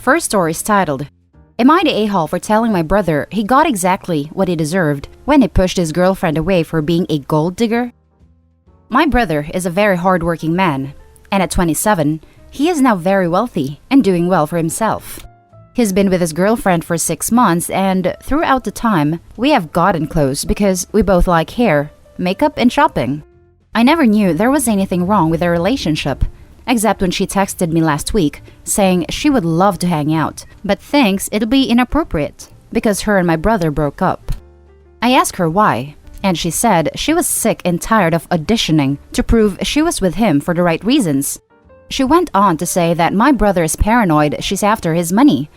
first story is titled, Am I the a-hole for telling my brother he got exactly what he deserved when he pushed his girlfriend away for being a gold digger? My brother is a very hardworking man, and at 27, he is now very wealthy and doing well for himself. He's been with his girlfriend for 6 months, and throughout the time, we have gotten close because we both like hair, makeup, and shopping. I never knew there was anything wrong with their relationship, except when she texted me last week saying she would love to hang out, but thinks it'll be inappropriate because her and my brother broke up. I asked her why, and she said she was sick and tired of auditioning to prove she was with him for the right reasons. She went on to say that my brother is paranoid she's after his money,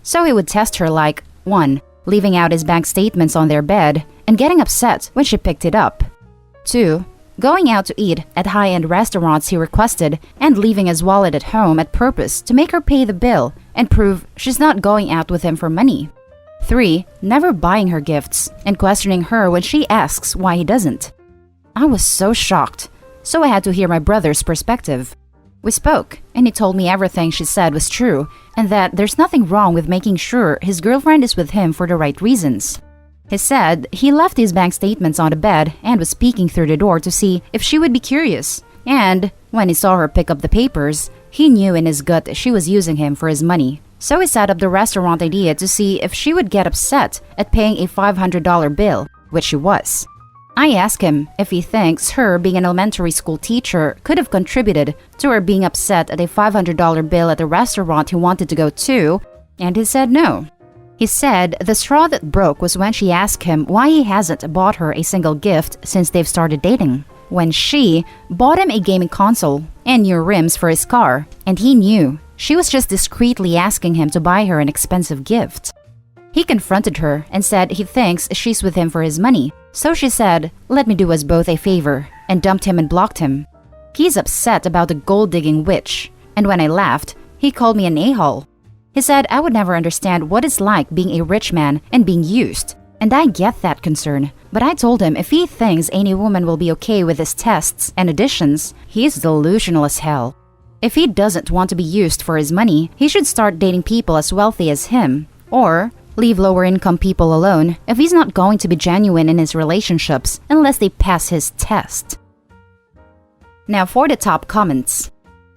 so he would test her like 1. Leaving out his bank statements on their bed and getting upset when she picked it up. 2. Going out to eat at high-end restaurants he requested and leaving his wallet at home at purpose to make her pay the bill and prove she's not going out with him for money. 3. Never buying her gifts and questioning her when she asks why he doesn't. I was so shocked, so I had to hear my brother's perspective. We spoke, and he told me everything she said was true and that there's nothing wrong with making sure his girlfriend is with him for the right reasons. He said he left his bank statements on the bed and was peeking through the door to see if she would be curious. And when he saw her pick up the papers, he knew in his gut she was using him for his money. So he set up the restaurant idea to see if she would get upset at paying a $500 bill, which she was. I asked him if he thinks her being an elementary school teacher could have contributed to her being upset at a $500 bill at the restaurant he wanted to go to, and he said no. He said the straw that broke was when she asked him why he hasn't bought her a single gift since they've started dating, when she bought him a gaming console and new rims for his car, and he knew she was just discreetly asking him to buy her an expensive gift. He confronted her and said he thinks she's with him for his money, so she said, "Let me do us both a favor," and dumped him and blocked him. He's upset about the gold-digging witch, and when I laughed, he called me an a-hole. He said I would never understand what it's like being a rich man and being used, and I get that concern, but I told him if he thinks any woman will be okay with his tests and auditions, he's delusional as hell. If he doesn't want to be used for his money, he should start dating people as wealthy as him, or leave lower-income people alone if he's not going to be genuine in his relationships unless they pass his test. Now for the top comments.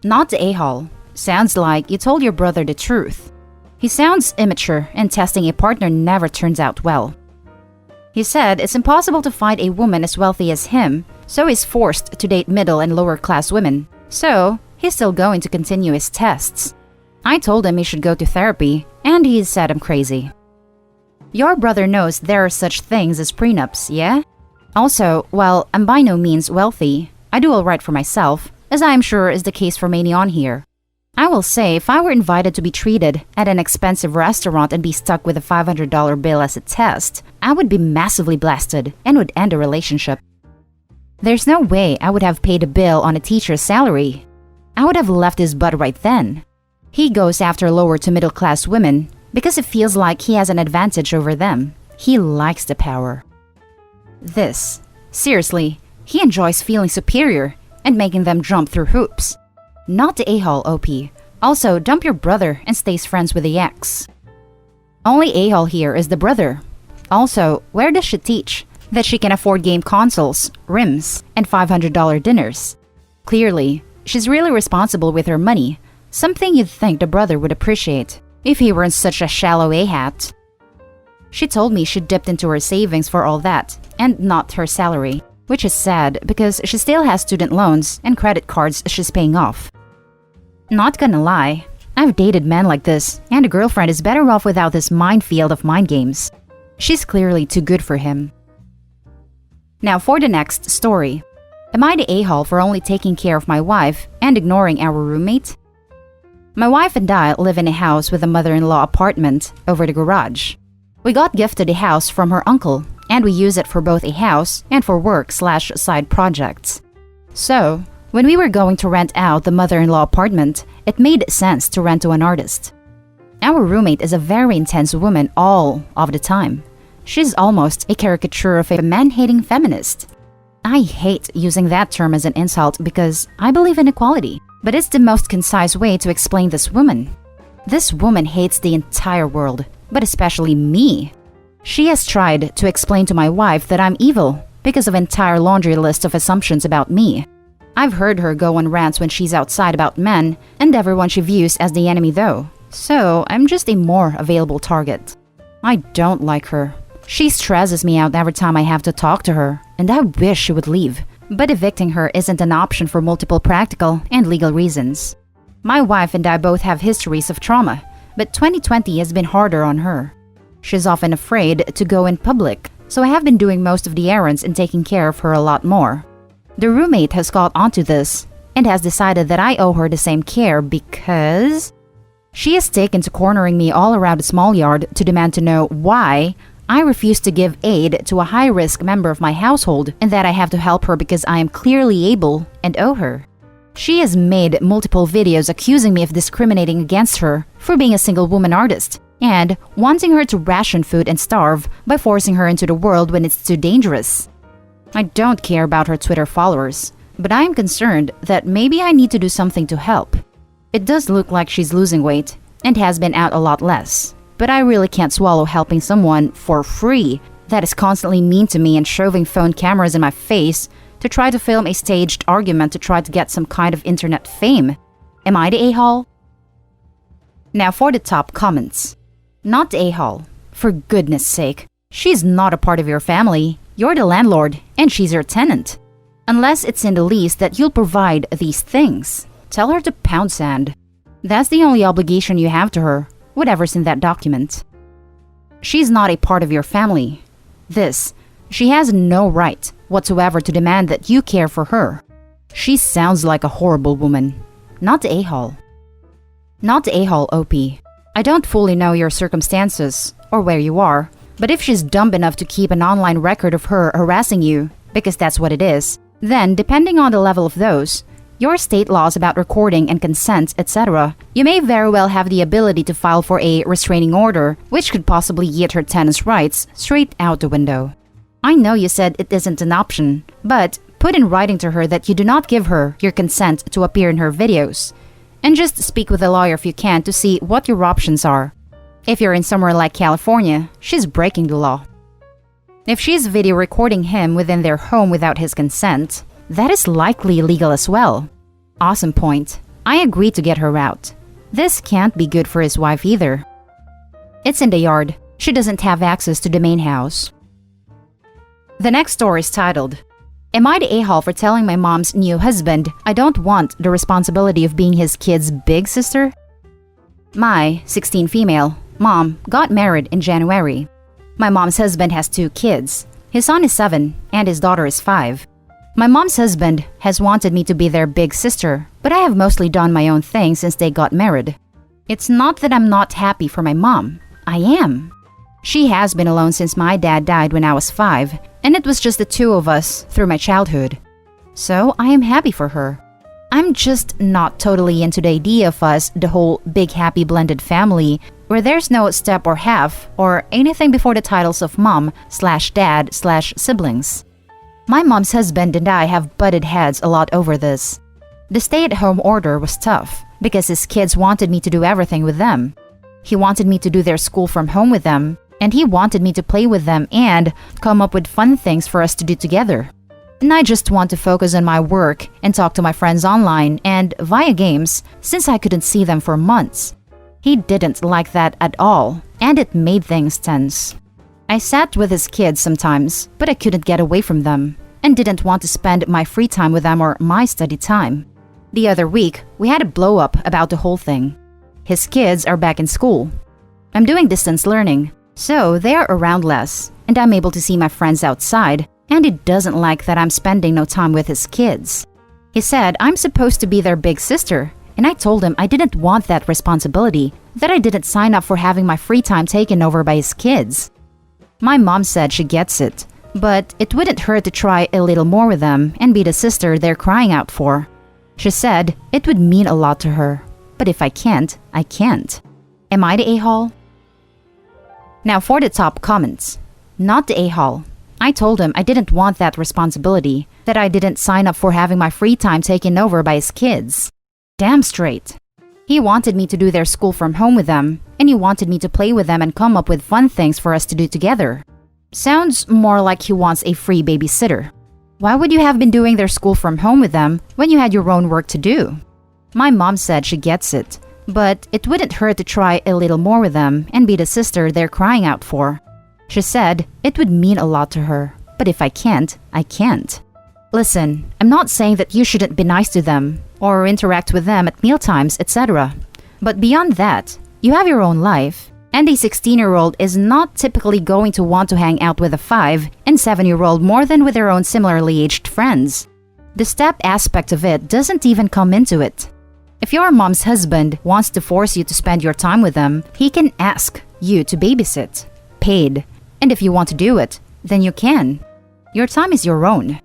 Not the a-hole. Sounds like you told your brother the truth. He sounds immature and testing a partner never turns out well. He said it's impossible to find a woman as wealthy as him, so he's forced to date middle and lower class women. So he's still going to continue his tests. I told him he should go to therapy, and he said I'm crazy. Your brother knows there are such things as prenups, yeah? Also, while I'm by no means wealthy, I do alright for myself, as I am sure is the case for many on here. I will say if I were invited to be treated at an expensive restaurant and be stuck with a $500 bill as a test, I would be massively blasted and would end a relationship. There's no way I would have paid a bill on a teacher's salary. I would have left his butt right then. He goes after lower to middle class women because it feels like he has an advantage over them. He likes the power. Seriously, he enjoys feeling superior and making them jump through hoops. Not the a-hole, OP. Also, dump your brother and stays friends with the ex. Only a-hole here is the brother. Also, where does she teach that she can afford game consoles, rims, and $500 dinners? Clearly, she's really responsible with her money, something you'd think the brother would appreciate if he weren't such a shallow a-hat. She told me she dipped into her savings for all that, and not her salary, which is sad because she still has student loans and credit cards she's paying off. Not gonna lie, I've dated men like this, and a girlfriend is better off without this minefield of mind games. She's clearly too good for him. Now for the next story. Am I the a-hole for only taking care of my wife and ignoring our roommate? My wife and I live in a house with a mother-in-law apartment over the garage. We got gifted a house from her uncle, and we use it for both a house and for work/side projects. So, when we were going to rent out the mother-in-law apartment, it made sense to rent to an artist. Our roommate is a very intense woman all of the time. She's almost a caricature of a man-hating feminist. I hate using that term as an insult because I believe in equality, but it's the most concise way to explain this woman. This woman hates the entire world, but especially me. She has tried to explain to my wife that I'm evil because of an entire laundry list of assumptions about me. I've heard her go on rants when she's outside about men and everyone she views as the enemy though. So I'm just a more available target. I don't like her. She stresses me out every time I have to talk to her, and I wish she would leave. But evicting her isn't an option for multiple practical and legal reasons. My wife and I both have histories of trauma, but 2020 has been harder on her. She's often afraid to go in public, so I have been doing most of the errands and taking care of her a lot more. The roommate has caught onto this and has decided that I owe her the same care because she has taken to cornering me all around the small yard to demand to know why I refuse to give aid to a high-risk member of my household and that I have to help her because I am clearly able and owe her. She has made multiple videos accusing me of discriminating against her for being a single woman artist and wanting her to ration food and starve by forcing her into the world when it's too dangerous. I don't care about her Twitter followers, but I am concerned that maybe I need to do something to help. It does look like she's losing weight and has been out a lot less, but I really can't swallow helping someone for free that is constantly mean to me and shoving phone cameras in my face to try to film a staged argument to try to get some kind of internet fame. Am I the a-hole? Now for the top comments. Not the a-hole. For goodness sake. She's not a part of your family. You're the landlord, and she's your tenant. Unless it's in the lease that you'll provide these things. Tell her to pound sand. That's the only obligation you have to her, whatever's in that document. She's not a part of your family. She has no right whatsoever to demand that you care for her. She sounds like a horrible woman. Not the a-hole. Not the a-hole, OP. I don't fully know your circumstances or where you are, but if she's dumb enough to keep an online record of her harassing you, because that's what it is, then depending on the level of those, your state laws about recording and consent, etc., you may very well have the ability to file for a restraining order, which could possibly get her tenant's rights straight out the window. I know you said it isn't an option, but put in writing to her that you do not give her your consent to appear in her videos. And just speak with a lawyer if you can to see what your options are. If you're in somewhere like California, she's breaking the law. If she's video recording him within their home without his consent, that is likely illegal as well. Awesome point. I agree to get her out. This can't be good for his wife either. It's in the yard. She doesn't have access to the main house. The next story is titled, Am I the a-hole for telling my mom's new husband I don't want the responsibility of being his kid's big sister? My, 16 female, mom got married in January. My mom's husband has 2 kids. His son is 7 and his daughter is 5. My mom's husband has wanted me to be their big sister, but I have mostly done my own thing since they got married. It's not that I'm not happy for my mom. I am. She has been alone since my dad died when I was 5, and it was just the 2 of us through my childhood. So I am happy for her. I'm just not totally into the idea of us, the whole big happy blended family, where there's no step or half, or anything before the titles of mom/dad/siblings. My mom's husband and I have butted heads a lot over this. The stay-at-home order was tough, because his kids wanted me to do everything with them. He wanted me to do their school from home with them, and he wanted me to play with them and come up with fun things for us to do together. And I just want to focus on my work and talk to my friends online and via games since I couldn't see them for months. He didn't like that at all, and it made things tense. I sat with his kids sometimes, but I couldn't get away from them and didn't want to spend my free time with them or my study time. The other week, we had a blow-up about the whole thing. His kids are back in school. I'm doing distance learning, so they are around less, and I'm able to see my friends outside, and he doesn't like that I'm spending no time with his kids. He said I'm supposed to be their big sister, and I told him I didn't want that responsibility, that I didn't sign up for having my free time taken over by his kids. My mom said she gets it, but it wouldn't hurt to try a little more with them and be the sister they're crying out for. She said it would mean a lot to her, but if I can't, I can't. Am I the a-hole? Now for the top comments. Not the a-hole. I told him I didn't want that responsibility, that I didn't sign up for having my free time taken over by his kids. Damn straight. He wanted me to do their school from home with them, and he wanted me to play with them and come up with fun things for us to do together. Sounds more like he wants a free babysitter. Why would you have been doing their school from home with them when you had your own work to do? My mom said she gets it, but it wouldn't hurt to try a little more with them and be the sister they're crying out for. She said it would mean a lot to her, but if I can't, I can't. Listen, I'm not saying that you shouldn't be nice to them or interact with them at mealtimes, etc. But beyond that, you have your own life, and a 16-year-old is not typically going to want to hang out with a 5- and 7-year-old more than with their own similarly aged friends. The step aspect of it doesn't even come into it. If your mom's husband wants to force you to spend your time with them, he can ask you to babysit, paid, and if you want to do it, then you can. Your time is your own.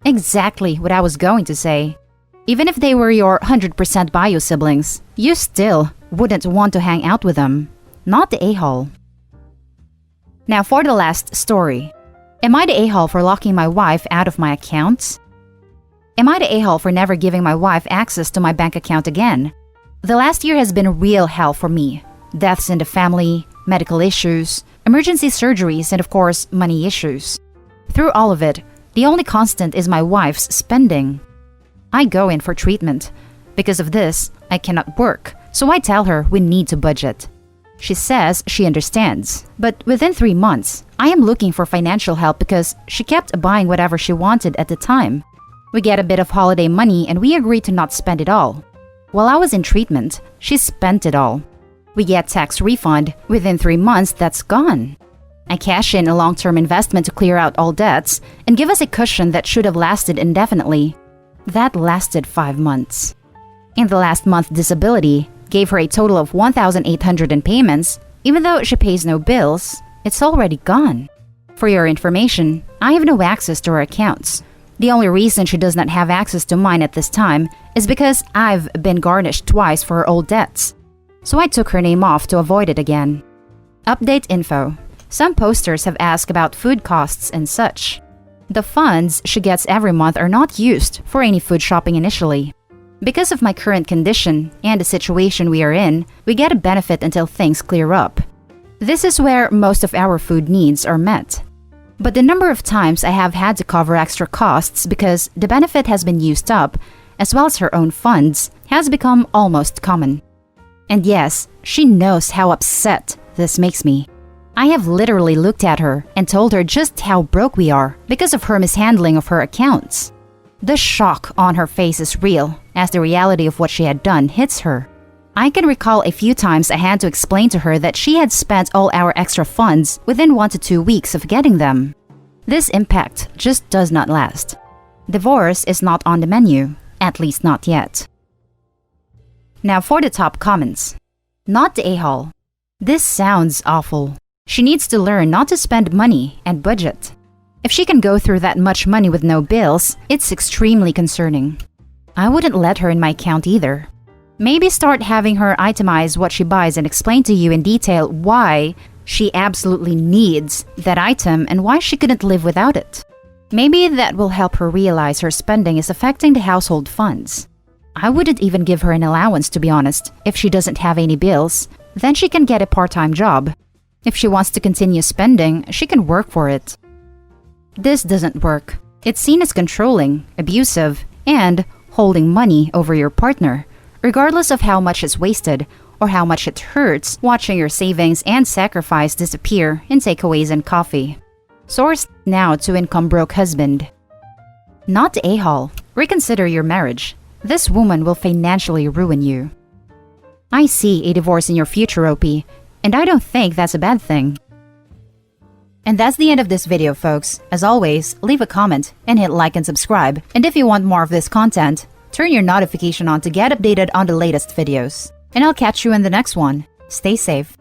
Exactly what I was going to say. Even if they were your 100% bio siblings, you still wouldn't want to hang out with them. Not the a-hole. Now for the last story. Am I the a-hole for locking my wife out of my accounts? Am I the a-hole for never giving my wife access to my bank account again? The last year has been real hell for me. Deaths in the family, medical issues, emergency surgeries, and of course, money issues. Through all of it, the only constant is my wife's spending. I go in for treatment. Because of this, I cannot work, so I tell her we need to budget. She says she understands, but within 3 months, I am looking for financial help because she kept buying whatever she wanted at the time. We get a bit of holiday money and we agree to not spend it all. While I was in treatment, she spent it all. We get tax refund. Within 3 months, that's gone. I cash in a long-term investment to clear out all debts and give us a cushion that should have lasted indefinitely. That lasted 5 months. In the last month, disability gave her a total of $1,800 in payments. Even though she pays no bills, it's already gone. For your information, I have no access to her accounts. The only reason she does not have access to mine at this time is because I've been garnished twice for her old debts. So I took her name off to avoid it again. Update info. Some posters have asked about food costs and such. The funds she gets every month are not used for any food shopping initially. Because of my current condition and the situation we are in, we get a benefit until things clear up. This is where most of our food needs are met. But the number of times I have had to cover extra costs because the benefit has been used up, as well as her own funds, has become almost common. And yes, she knows how upset this makes me. I have literally looked at her and told her just how broke we are because of her mishandling of her accounts. The shock on her face is real as the reality of what she had done hits her. I can recall a few times I had to explain to her that she had spent all our extra funds within 1 to 2 weeks of getting them. This impact just does not last. Divorce is not on the menu, at least not yet. Now for the top comments. Not the a-hole. This sounds awful. She needs to learn not to spend money and budget. If she can go through that much money with no bills, it's extremely concerning. I wouldn't let her in my account either. Maybe start having her itemize what she buys and explain to you in detail why she absolutely needs that item and why she couldn't live without it. Maybe that will help her realize her spending is affecting the household funds. I wouldn't even give her an allowance, to be honest. If she doesn't have any bills, then she can get a part-time job. If she wants to continue spending, she can work for it. This doesn't work. It's seen as controlling, abusive, and holding money over your partner, regardless of how much is wasted or how much it hurts watching your savings and sacrifice disappear in takeaways and coffee. Source now to income broke husband. Not a-hole. Reconsider your marriage. This woman will financially ruin you. I see a divorce in your future, OP, and I don't think that's a bad thing. And that's the end of this video, folks. As always, leave a comment and hit like and subscribe. And if you want more of this content, turn your notification on to get updated on the latest videos. And I'll catch you in the next one. Stay safe.